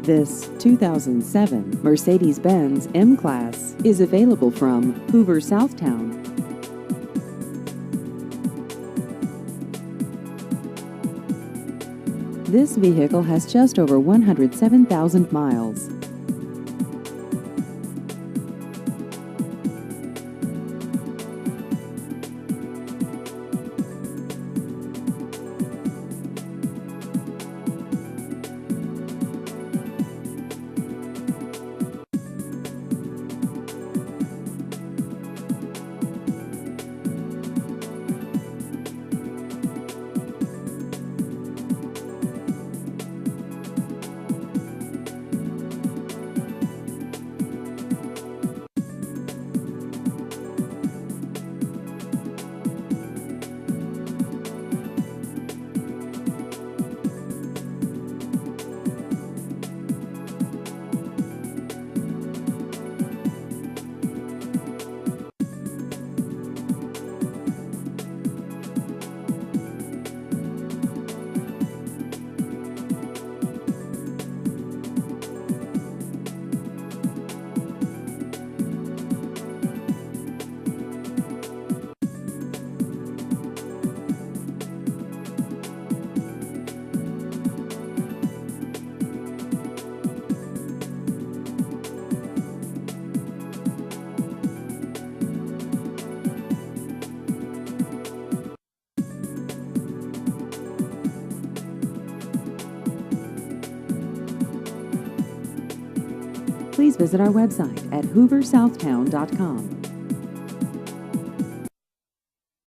This 2007 Mercedes-Benz M-Class is available from Hoover, Southtown. This vehicle has just over 107,000 miles. Please visit our website at hooversouthtown.com.